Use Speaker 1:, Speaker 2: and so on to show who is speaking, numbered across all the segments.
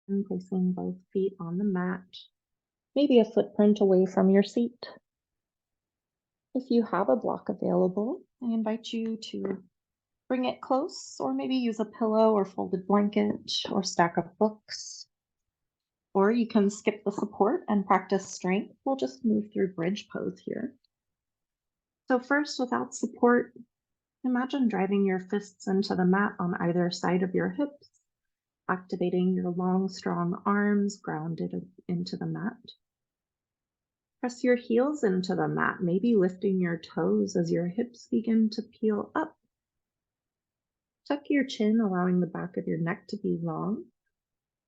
Speaker 1: and placing both feet on the mat, maybe a footprint away from your seat. If you have a block available, I invite you to bring it close, or maybe use a pillow or folded blanket or stack of books. Or you can skip the support and practice strength. We'll just move through bridge pose here. So first, without support, imagine driving your fists into the mat on either side of your hips, activating your long, strong arms grounded into the mat. Press your heels into the mat, maybe lifting your toes as your hips begin to peel up. Tuck your chin, allowing the back of your neck to be long,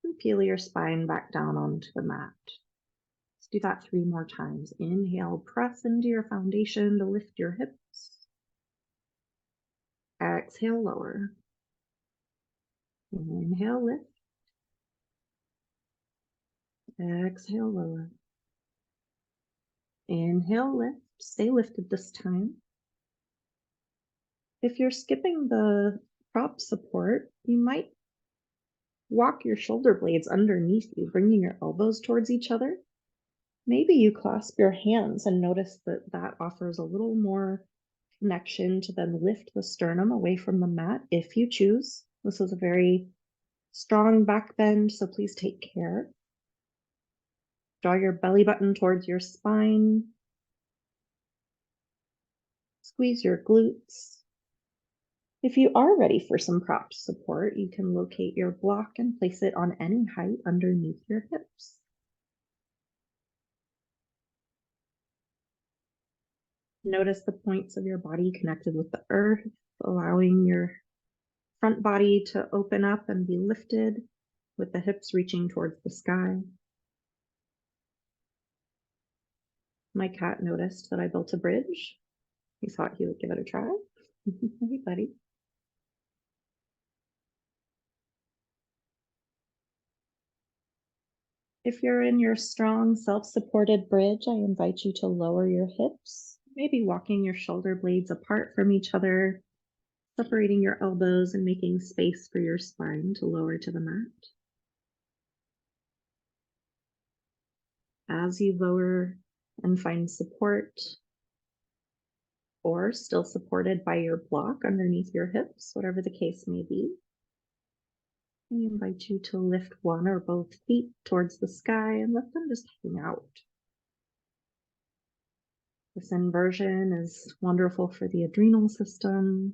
Speaker 1: and peel your spine back down onto the mat. Let's do that 3 more times. Inhale, press into your foundation to lift your hips. Exhale, lower. Inhale, lift. Exhale, lower. Inhale, lift. Stay lifted this time. If you're skipping the prop support, you might walk your shoulder blades underneath you, bringing your elbows towards each other. Maybe you clasp your hands and notice that that offers a little more connection to then lift the sternum away from the mat if you choose. This is a very strong back bend, so please take care. Draw your belly button towards your spine. Squeeze your glutes. If you are ready for some prop support, you can locate your block and place it on any height underneath your hips. Notice the points of your body connected with the earth, allowing your front body to open up and be lifted with the hips reaching towards the sky. My cat noticed that I built a bridge. He thought he would give it a try. Hey, buddy. If you're in your strong self-supported bridge, I invite you to lower your hips, maybe walking your shoulder blades apart from each other, separating your elbows and making space for your spine to lower to the mat. As you lower and find support, or still supported by your block underneath your hips, whatever the case may be, I invite you to lift one or both feet towards the sky and let them just hang out. This inversion is wonderful for the adrenal system,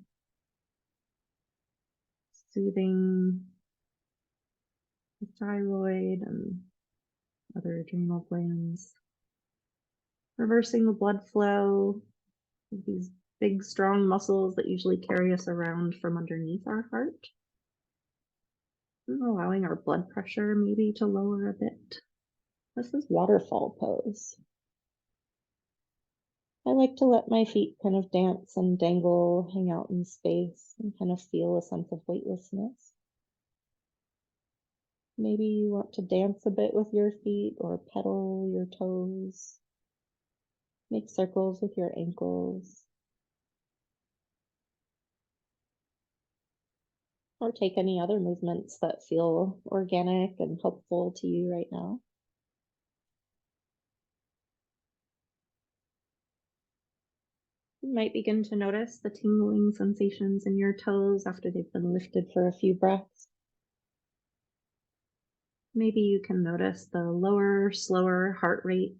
Speaker 1: soothing the thyroid and other adrenal glands, reversing the blood flow of these big, strong muscles that usually carry us around from underneath our heart, and allowing our blood pressure maybe to lower a bit. This is waterfall pose. I like to let my feet kind of dance and dangle, hang out in space, and kind of feel a sense of weightlessness. Maybe you want to dance a bit with your feet or pedal your toes. Make circles with your ankles. Or take any other movements that feel organic and helpful to you right now. You might begin to notice the tingling sensations in your toes after they've been lifted for a few breaths. Maybe you can notice the lower, slower heart rate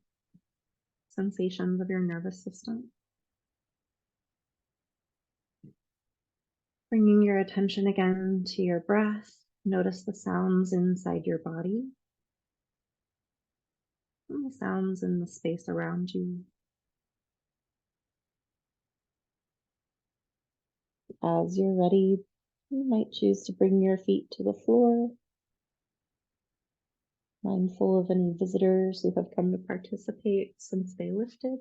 Speaker 1: sensations of your nervous system. Bringing your attention again to your breath, notice the sounds inside your body and the sounds in the space around you. As you're ready, you might choose to bring your feet to the floor, mindful of any visitors who have come to participate since they lifted,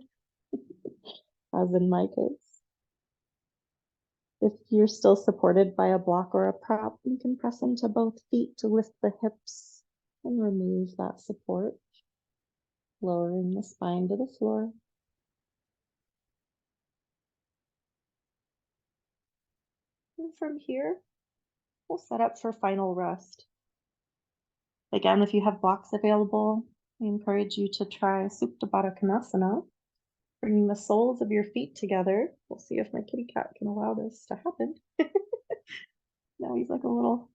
Speaker 1: as in my case. If you're still supported by a block or a prop, you can press into both feet to lift the hips and remove that support, lowering the spine to the floor. And from here, we'll set up for final rest. Again, if you have blocks available, I encourage you to try Supta Baddha Konasana, bringing the soles of your feet together. We'll see if my kitty cat can allow this to happen. Now he's like a little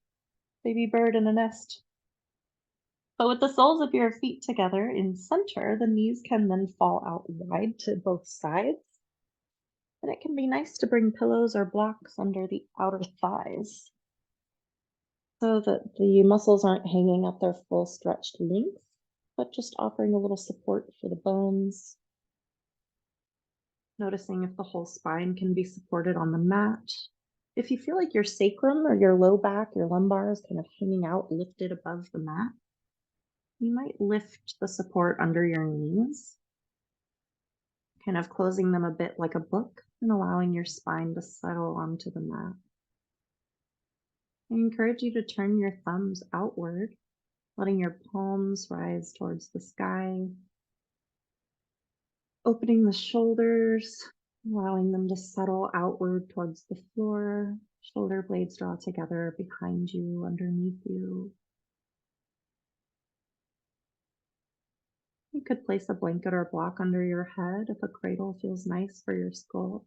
Speaker 1: baby bird in a nest. But with the soles of your feet together in center, the knees can then fall out wide to both sides. And it can be nice to bring pillows or blocks under the outer thighs so that the muscles aren't hanging at their full stretched length, but just offering a little support for the bones. Noticing if the whole spine can be supported on the mat. If you feel like your sacrum or your low back, your lumbar is kind of hanging out, lifted above the mat, you might lift the support under your knees, kind of closing them a bit like a book and allowing your spine to settle onto the mat. I encourage you to turn your thumbs outward, letting your palms rise towards the sky, opening the shoulders, allowing them to settle outward towards the floor. Shoulder blades draw together behind you, underneath you. You could place a blanket or block under your head if a cradle feels nice for your skull.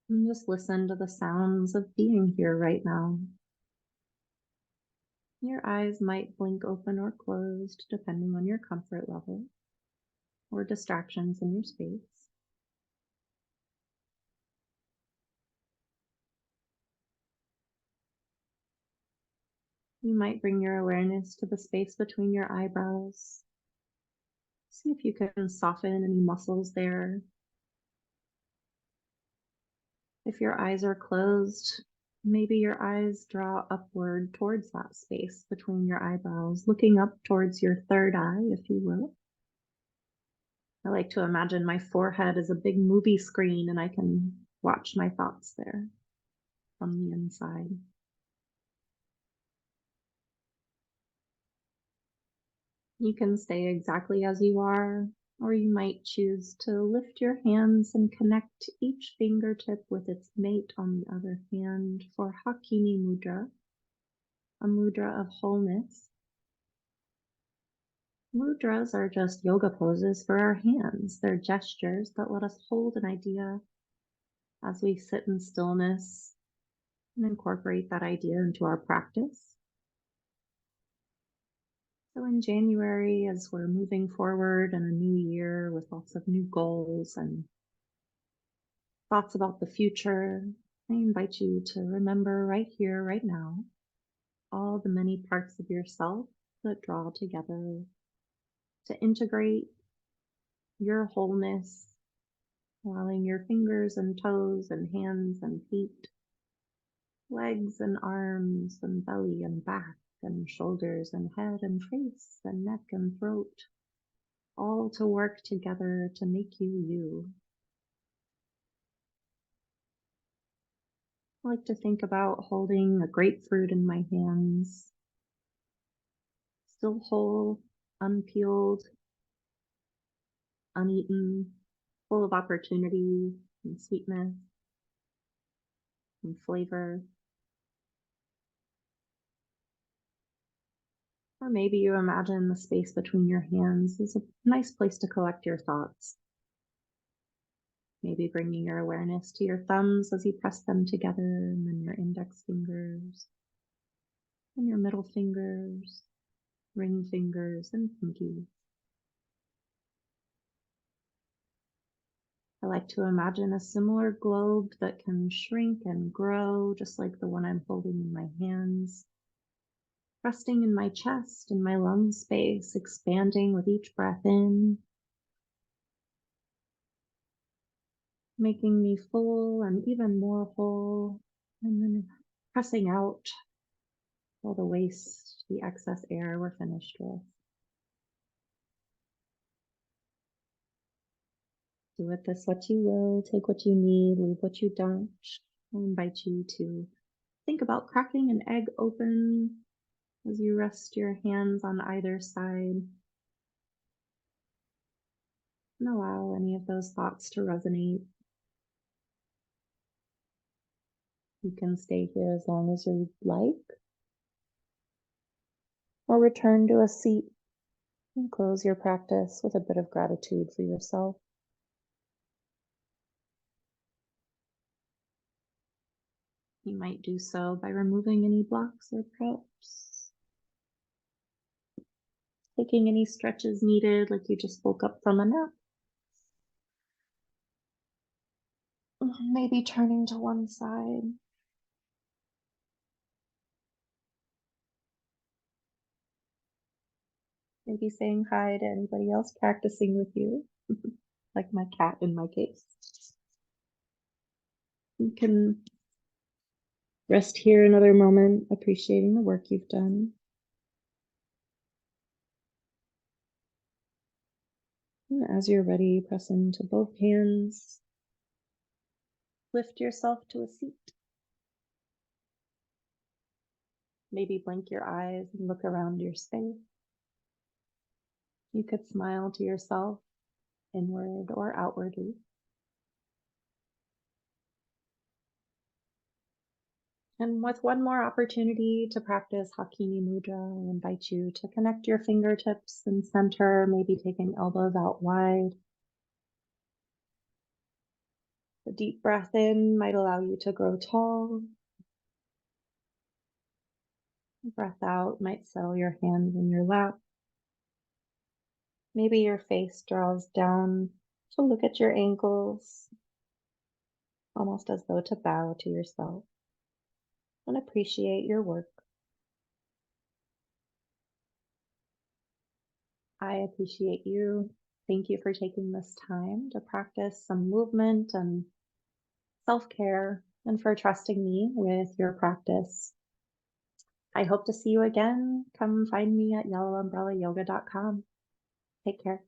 Speaker 1: And just listen to the sounds of being here right now. Your eyes might blink open or closed depending on your comfort level or distractions in your space. You might bring your awareness to the space between your eyebrows. See if you can soften any muscles there. If your eyes are closed, maybe your eyes draw upward towards that space between your eyebrows, looking up towards your third eye, if you will. I like to imagine my forehead as a big movie screen and I can watch my thoughts there from the inside. You can stay exactly as you are, or you might choose to lift your hands and connect each fingertip with its mate on the other hand for Hakini Mudra, a mudra of wholeness. Mudras are just yoga poses for our hands. They're gestures that let us hold an idea as we sit in stillness and incorporate that idea into our practice. So in January, as we're moving forward in a new year with lots of new goals and thoughts about the future, I invite you to remember right here, right now, all the many parts of yourself that draw together to integrate your wholeness, allowing your fingers and toes and hands and feet, legs and arms and belly and back and shoulders and head and face and neck and throat, all to work together to make you you. I like to think about holding a grapefruit in my hands, still whole, unpeeled, uneaten, full of opportunity and sweetness and flavor. Or maybe you imagine the space between your hands is a nice place to collect your thoughts. Maybe bringing your awareness to your thumbs as you press them together, and then your index fingers, and your middle fingers, ring fingers, and pinkies. I like to imagine a similar globe that can shrink and grow, just like the one I'm holding in my hands, resting in my chest and my lung space, expanding with each breath in, making me full and even more whole, and then pressing out all the waste, the excess air we're finished with. Do with this what you will, take what you need, leave what you don't. I invite you to think about cracking an egg open as you rest your hands on either side. And allow any of those thoughts to resonate. You can stay here as long as you'd like, or return to a seat and close your practice with a bit of gratitude for yourself. You might do so by removing any blocks or props, taking any stretches needed, like you just woke up from a nap. Maybe turning to one side. Maybe saying hi to anybody else practicing with you, like my cat in my case. You can rest here another moment, appreciating the work you've done. And as you're ready, press into both hands. Lift yourself to a seat. Maybe blink your eyes and look around your space. You could smile to yourself, inward or outwardly. And with one more opportunity to practice Hakini Mudra, I invite you to connect your fingertips and center, maybe taking elbows out wide. A deep breath in might allow you to grow tall. Breath out might settle your hands in your lap. Maybe your face draws down to look at your ankles, almost as though to bow to yourself and appreciate your work. I appreciate you. Thank you for taking this time to practice some movement and self-care and for trusting me with your practice. I hope to see you again. Come find me at yellowumbrellayoga.com. Take care.